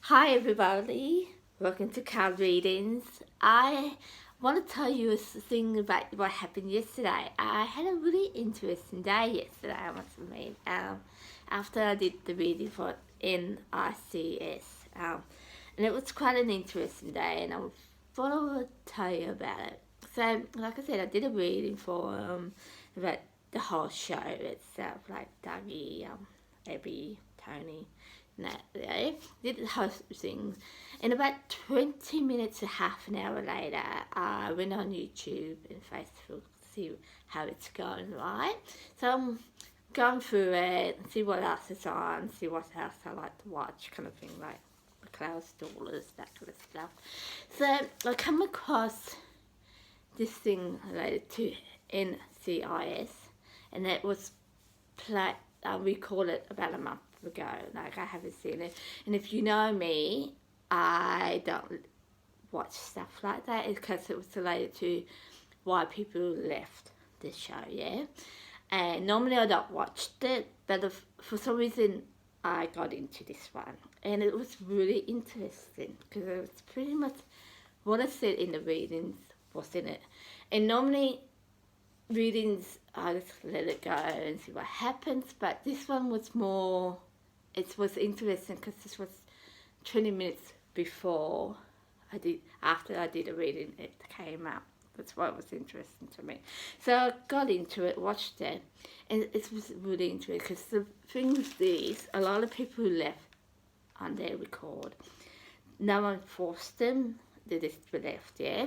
Hi everybody, welcome to Card Readings. I want to tell you a thing about what happened yesterday. I had a really interesting day yesterday, I must admit. After I did the reading for NCIS, and it was quite an interesting day, and I thought I would tell you about it. So, like I said, I did a reading for about the whole show itself, like Dougie, Abby, Tony. No, they did the whole things. And about 20 minutes to half an hour later, I went on YouTube and Facebook to see how it's going, right? So I'm going through it, see what else is on, see what else I like to watch, kind of thing, like the Cloud Stallers, that kind of stuff. So I come across this thing related to NCIS, and it was recorded about a month ago. Like, I haven't seen it, and if you know me, I don't watch stuff like that because it was related to why people left the show, yeah. And normally I don't watch it, but for some reason I got into this one, and it was really interesting because it was pretty much what I said in the readings was in it. And normally readings, I just let it go and see what happens, but this one was more, it was interesting because this was 20 minutes before after I did a reading, it came out. That's why it was interesting to me. So I got into it, watched it, and it was really interesting because the thing with these, a lot of people who left on their record, no one forced them, they just left, yeah,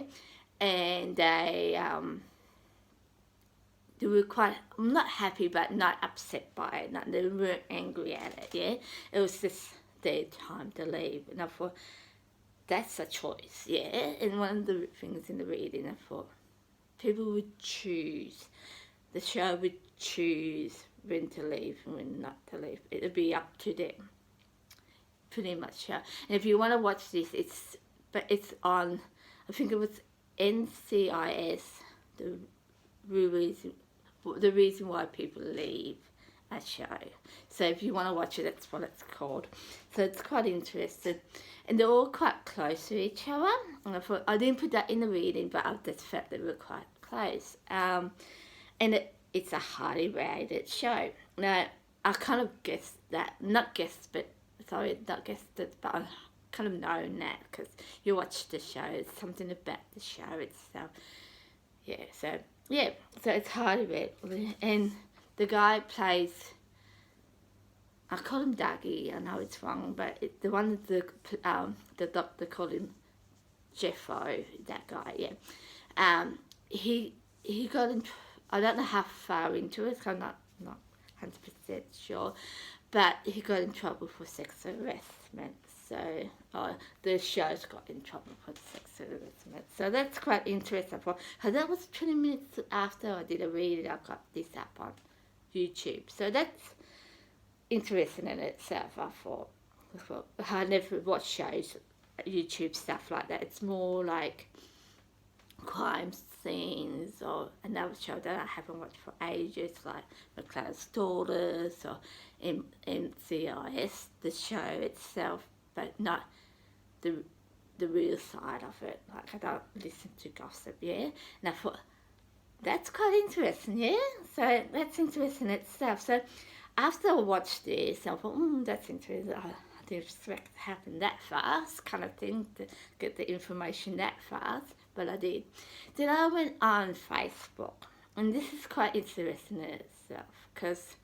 and they were quite, I'm not happy, but not upset by it. Not, they weren't angry at it, yeah. It was just their time to leave. And I thought, that's a choice, yeah. And one of the things in the reading, I thought, people would choose, the show would choose when to leave and when not to leave. It would be up to them, pretty much, yeah. And if you want to watch this, it's on, I think it was NCIS, the reason why people leave a show. So if you want to watch it, that's what it's called. So it's quite interesting, and they're all quite close to each other. And I thought, I didn't put that in the reading, but I just felt they were quite close. And it's a highly rated show. Now I kind of guessed that, not guessed it, but I kind of known that because you watch the show. It's something about the show itself. Yeah, so it's highly rated, and the guy plays, I call him Dougie, I know it's wrong, but the one the doctor called him Jeffo, that guy, yeah. He got in, I don't know how far into it, so I'm not 100% sure, but he got in trouble for sex harassment. So the show's got in trouble for sex harassment. So that's quite interesting. That was 20 minutes after I did a reading. I got this up on YouTube. So that's interesting in itself, I thought. I never watch shows, YouTube stuff like that. It's more like crime scenes, or another show that I haven't watched for ages, like McLeod Stallers or NCIS, the show itself, but not the real side of it. Like, I don't listen to gossip, yeah. And I thought, that's quite interesting, yeah. So that's interesting itself. So after I watched this, I thought, that's interesting. I didn't expect it to happen that fast, kind of thing, to get the information that fast, but I did. Then I went on Facebook, and this is quite interesting in itself, because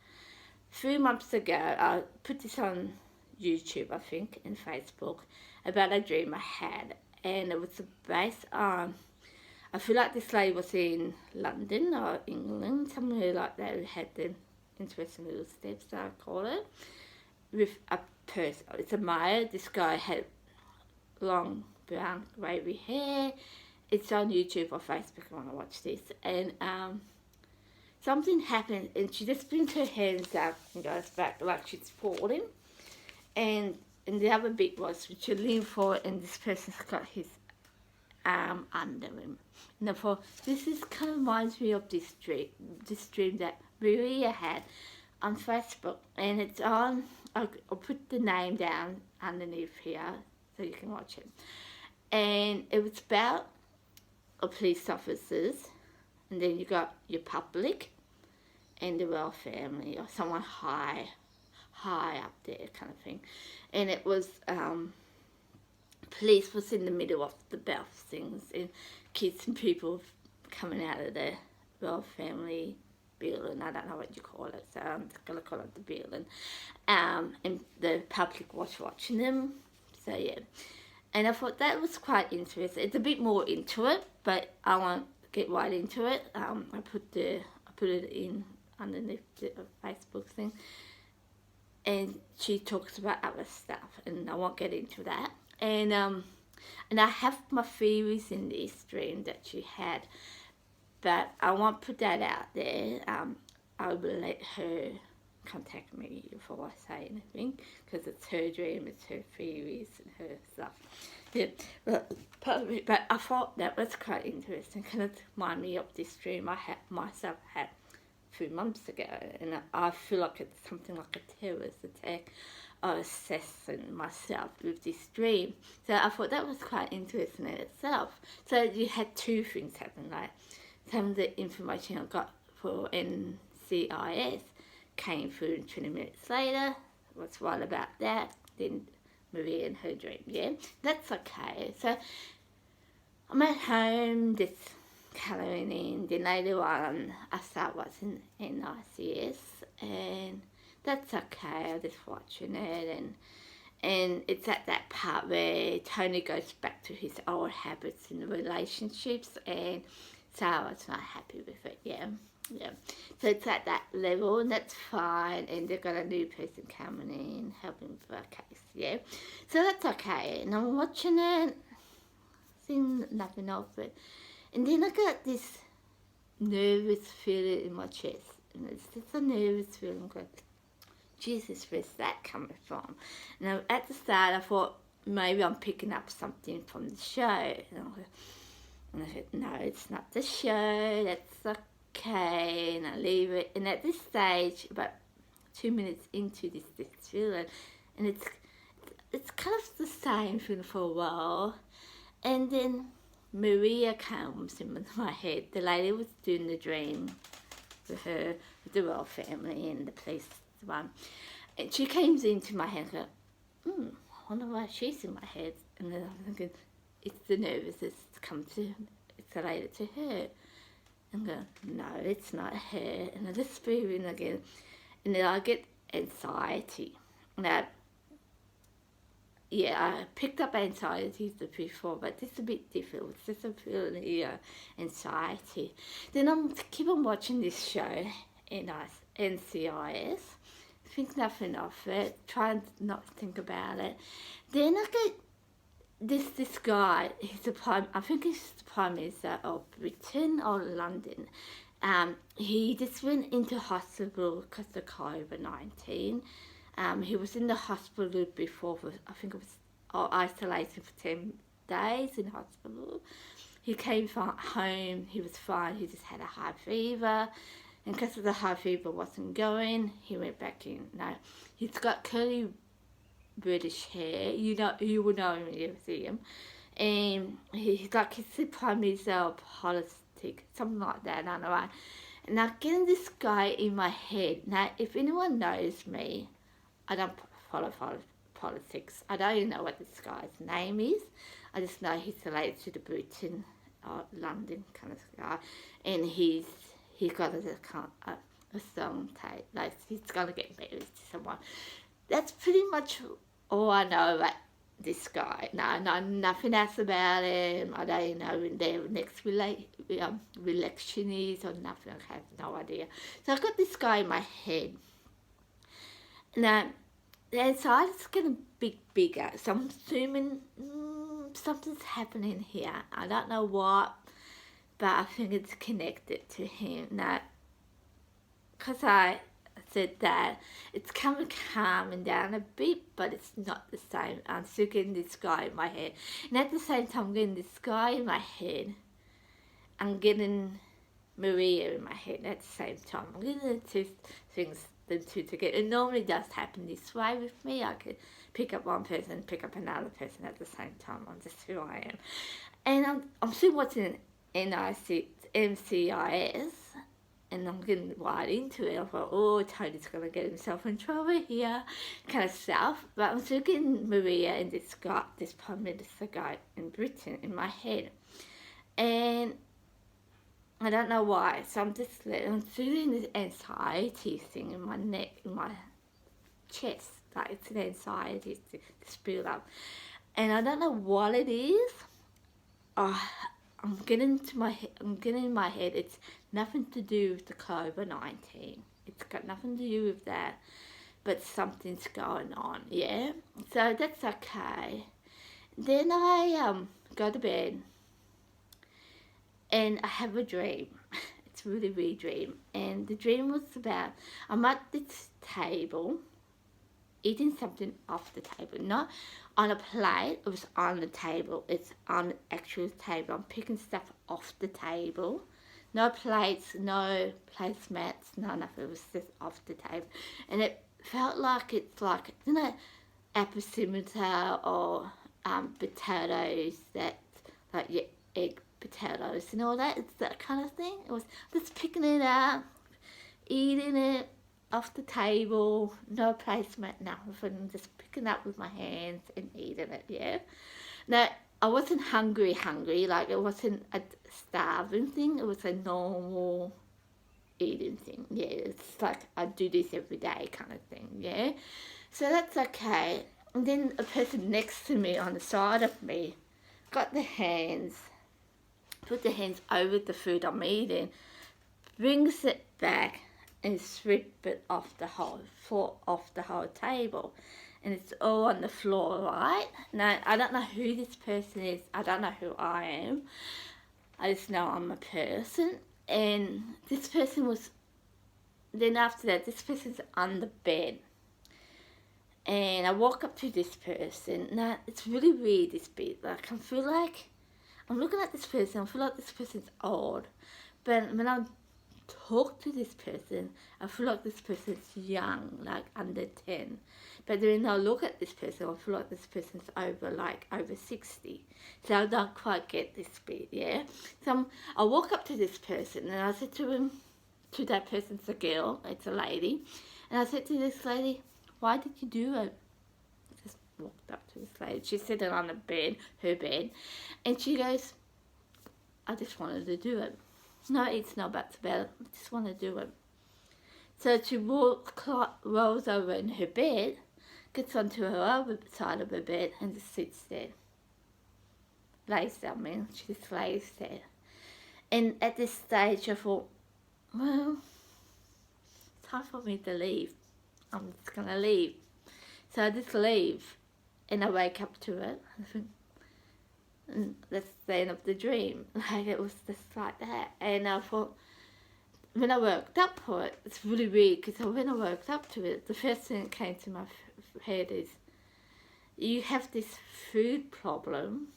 3 months ago, I put this on YouTube, I think, and Facebook, about a dream I had, and it was based on, I feel like this lady was in London or England, somewhere like that, who had the interesting little steps, I call it, with a person. It's a male. This guy had long brown wavy hair. It's on YouTube or Facebook if you want to watch this. And something happened, and she just brings her hands up and goes back like she's falling. And the other bit was she leaned forward, and this person's got his arm under him. And I thought, this is kind of reminds me of this dream that Maria had on Facebook, and it's on, I'll put the name down underneath here, so you can watch it. And it was about police officers, and then you got your public and the royal family, or someone high up there kind of thing. And it was police was in the middle of the birth things, and kids and people coming out of the royal family building. I don't know what you call it, so I'm just gonna call it the building. And the public was watching them. So yeah, and I thought that was quite interesting. It's a bit more into it, but I won't get right into it. I put it in underneath the Facebook thing, and she talks about other stuff, and I won't get into that. And I have my theories in this dream that she had, but I won't put that out there. I will let her contact me before I say anything, because it's her dream, it's her theories and her stuff. Yeah, but I thought that was quite interesting, because it reminded me of this dream I had myself had a few months ago, and I feel like it's something like a terrorist attack. I was assessing myself with this dream, so I thought that was quite interesting in itself. So you had two things happen, like some of the information I got for NCIS came through 20 minutes later. What's right about that? Then Maria and her dream, yeah, that's okay. So I'm at home, just colouring in. Then later on, I start watching NCIS, and that's okay. I'm just watching it, and it's at that part where Tony goes back to his old habits in the relationships, and Sarah's not happy with it. Yeah. So it's at that level, and that's fine. And they've got a new person coming in, helping for a case. Yeah. So that's okay. And I'm watching it, seeing nothing of it, and then I got this nervous feeling in my chest, and it's just a nervous feeling. Like, Jesus, where's that coming from? And at the start, I thought maybe I'm picking up something from the show. And I said, no, it's not the show. That's okay. And I leave it. And at this stage, about 2 minutes into this feeling, and it's kind of the same feeling for a while. And then Maria comes into my head. The lady was doing the dream with her, with the royal family and the police one. And she came into my head and go, I wonder why she's in my head. And then I'm thinking, it's the nervousness it's related to her. And I go, no, it's not her. And I just breathe in again. And then I get anxiety. Now, yeah, I picked up anxiety before, but this is a bit different. It's just a feeling here, anxiety. Then I'm keep on watching this show, NCIS. Think nothing of it, try not to think about it. Then I get this guy, I think he's the Prime Minister of Britain or London. He just went into hospital because of COVID-19. He was in the hospital before, I think it was isolated for 10 days in hospital. He came home, he was fine, he just had a high fever. And because of the high fever wasn't going, he went back in. Now, he's got curly British hair. You will know him when you see him. And he's like, he's the Prime Minister of politics, something like that, I don't know. And now, getting this guy in my head. Now, if anyone knows me, I don't follow politics. I don't even know what this guy's name is. I just know he's related to the Britain or London kind of guy. And he's got a song tape, like he's gonna get married to someone. That's pretty much all I know about this guy. No, I know nothing else about him. I don't know when their next election is or nothing. I have no idea. So I've got this guy in my head. Now, the anxiety's getting bigger. So I'm assuming something's happening here. I don't know what, but I think it's connected to him. Now, because I said that, it's calming down a bit, but it's not the same. I'm still getting this guy in my head. And at the same time, I'm getting this guy in my head. I'm getting Maria in my head at the same time. I'm getting the two things, the two together. It normally does happen this way with me. I could pick up one person, pick up another person at the same time. I'm just who I am. And I'm still watching NCIS, and I'm getting right into it. I thought, oh, Tony's going to get himself in trouble here, kind of stuff. But I'm still getting Maria and this Prime Minister guy in Britain in my head. And I don't know why. So I'm feeling this anxiety thing in my neck, in my chest. Like it's an anxiety to build up. And I don't know what it is. I'm getting in my head, it's nothing to do with the COVID-19. It's got nothing to do with that, but something's going on, yeah? So that's okay. Then I go to bed, and I have a dream. It's a really weird dream. And the dream was about, I'm at this table, eating something off the table, not on a plate. It was on the table. It's on the actual table. I'm picking stuff off the table. No plates, no placemats, none of it. It was just off the table. And it felt like it's like, you know, apple cimeter or potatoes, that, like your egg potatoes and all that. It's that kind of thing. It was just picking it up, eating it off the table, no placemat, nothing, just picking up with my hands and eating it, yeah? Now, I wasn't hungry, like it wasn't a starving thing, it was a normal eating thing, yeah? It's like I do this every day kind of thing, yeah? So that's okay. And then a person next to me on the side of me got the hands, put the hands over the food I'm eating, brings it back, and sweep it off the whole table, and it's all on the floor, right? Now, I don't know who this person is, I don't know who I am, I just know I'm a person, and this person was, then after that, this person's on the bed, and I walk up to this person. Now, it's really weird, this bit, like, I feel like, I'm looking at this person, I feel like this person's old, but when I talk to this person, I feel like this person's young, like under 10. But then I look at this person, I feel like this person's over 60. So I don't quite get this bit, yeah? So I walk up to this person and I said to that person's a girl, it's a lady, and I said to this lady, why did you do it? I just walked up to this lady, she's sitting on the bed, her bed, and she goes, I just wanted to do it. No, it's not about I just want to do it. So she rolls over in her bed, gets onto her other side of her bed and just sits there. Lays down, man. She just lays there. And at this stage I thought, well, it's time for me to leave. I'm just going to leave. So I just leave and I wake up to it. And that's the end of the dream. Like, it was just like that. And I thought, when I worked up for it, it's really weird, because when I worked up to it, the first thing that came to my head is, you have this food problem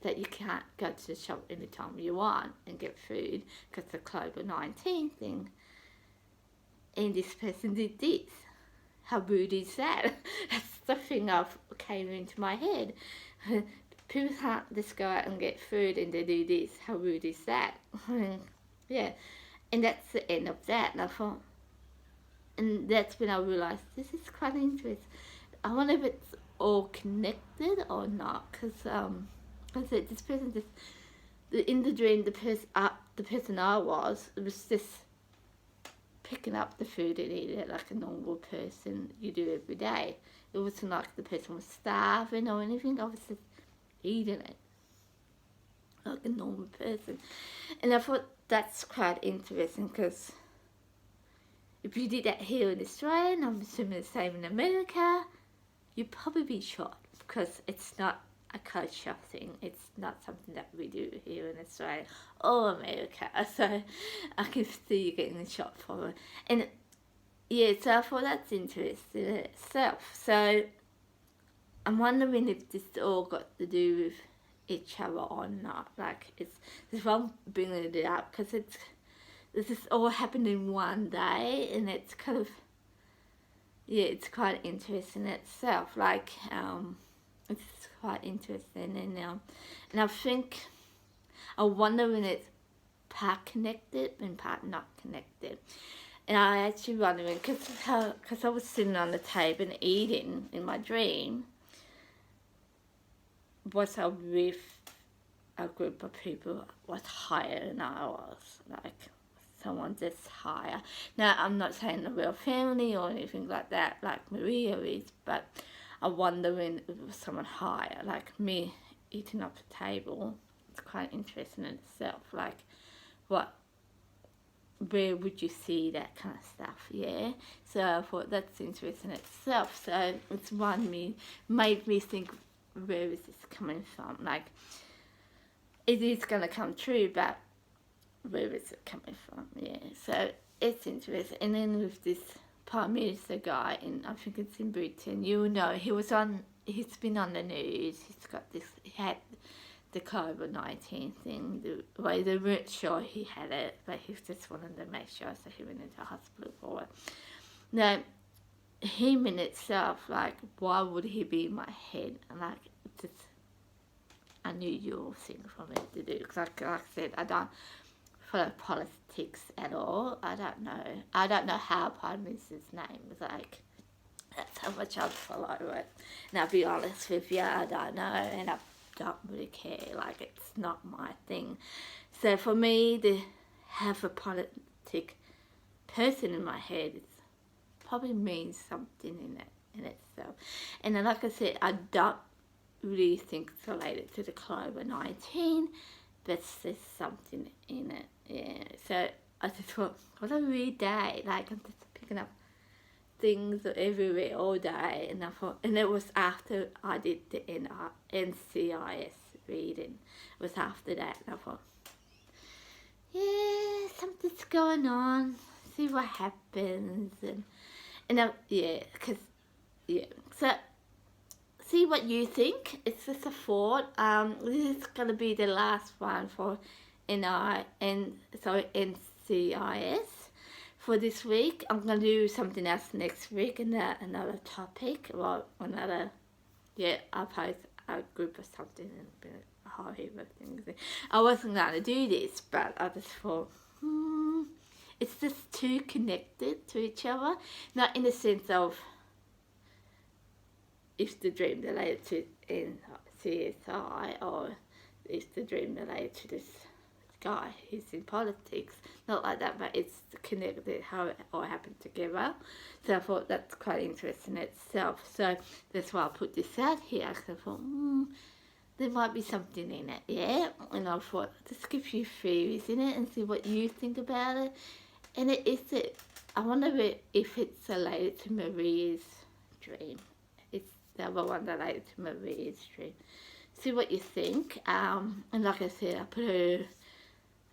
that you can't go to the shop anytime you want and get food because of the COVID-19 thing. And this person did this. How rude is that? That's the thing that came into my head. People can't just go out and get food and they do this. How rude is that? Yeah. And that's the end of that. And I thought, and that's when I realised, this is quite interesting. I wonder if it's all connected or not. Because, this person just, in the dream, the person I was just picking up the food and eating it like a normal person you do every day. It wasn't like the person was starving or anything. I was just eating it like a normal person. And I thought that's quite interesting, because if you did that here in Australia, and I'm assuming the same in America, you'd probably be shot, because it's not a culture thing. It's not something that we do here in Australia or America. So I can see you getting shot for it. And yeah, so I thought that's interesting in itself. So I'm wondering if this all got to do with each other or not. Like, it's why I'm bringing it up, because this all happened in one day, and it's kind of, yeah, it's quite interesting itself. Like, it's quite interesting, and I think I wonder when it's part connected and part not connected. And I actually wondering because I was sitting on the table and eating in my dream. Was I with a group of people was higher than I was, like someone just higher. Now, I'm not saying the real family or anything like that, like Maria is, but I wonder when it was someone higher, like me eating up the table. It's quite interesting in itself, like where would you see that kind of stuff, yeah? So I thought that's interesting in itself. So it's made me think, where is this coming from? Like, it is going to come true, but where is it coming from? Yeah, so it's interesting. And then with this Prime Minister guy, and I think it's in Britain, you know, he's been on the news, he had the COVID-19 thing, they weren't sure he had it, but he just wanted to make sure, so he went into hospital for it. Now, him in itself, like, why would he be in my head? And like, it's just unusual thing for me to do, because like I said, I don't follow politics at all. I don't know how Prime Minister's name is, like, that's how much I follow it. And I'll be honest with you, I don't know, and I don't really care, like, it's not my thing. So for me to have a politic person in my head, it probably means something in itself. And then, like I said, I don't really think it's related to the COVID-19, but there's something in it, yeah. So I just thought, what a weird day, like, I'm just picking up things everywhere all day, and I thought, and it was after I did the NCIS reading, it was after that, and I thought, yeah, something's going on, see what happens, and yeah, because, yeah, so see what you think. It's just a thought. This is going to be the last one for NCIS for this week. I'm going to do something else next week, and another topic, or another, yeah, I'll post a group or something, and a whole heap of things. I wasn't going to do this, but I just thought, it's just too connected to each other, not in the sense of if the dream related to NCSI, or if the dream related to this guy who's in politics, not like that, but it's connected, how it all happened together. So I thought that's quite interesting in itself. So that's why I put this out here, because I thought, there might be something in it, yeah? And I thought, just give you theories in it and see what you think about it. And I wonder if it's related to Maria's dream. The other one related to Maria's dream. See what you think. And like I said, I put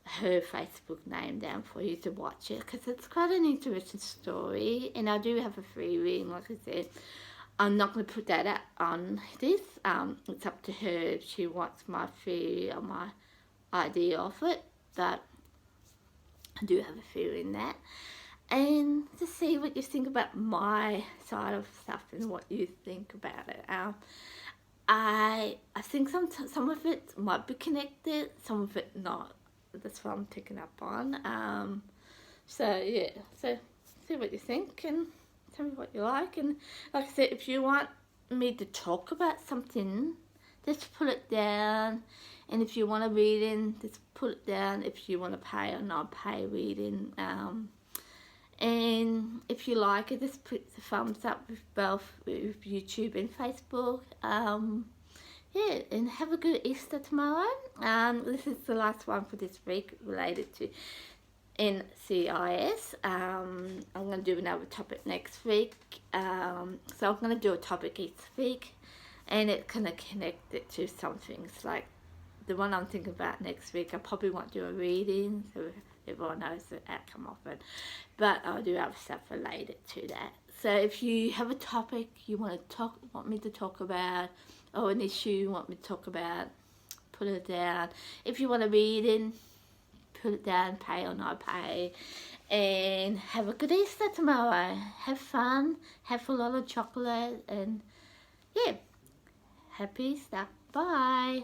her Facebook name down for you to watch it, because it's quite an interesting story, and I do have a free reading, like I said. I'm not going to put that out on this. It's up to her if she wants my theory or my idea of it, but I do have a theory in that. And to see what you think about my side of stuff and what you think about it. I think some of it might be connected, some of it not. That's what I'm picking up on. So yeah, so see what you think and tell me what you like. And like I said, if you want me to talk about something, just put it down. And if you want a reading, just put it down. If you want to pay or not pay reading. And if you like it, just put the thumbs up with both with YouTube and Facebook. Yeah, and have a good Easter tomorrow. This is the last one for this week related to NCIS. I'm going to do another topic next week. So I'm going to do a topic each week, and it's kind of connected to some things. Like the one I'm thinking about next week, I probably won't do a reading, so everyone knows the outcome of it. But I'll do other stuff related to that. So if you have a topic you want me to talk about, or an issue you want me to talk about, put it down. If you want a reading, put it down, pay or not pay. And have a good Easter tomorrow. Have fun, have a lot of chocolate, and yeah, happy Easter. Bye.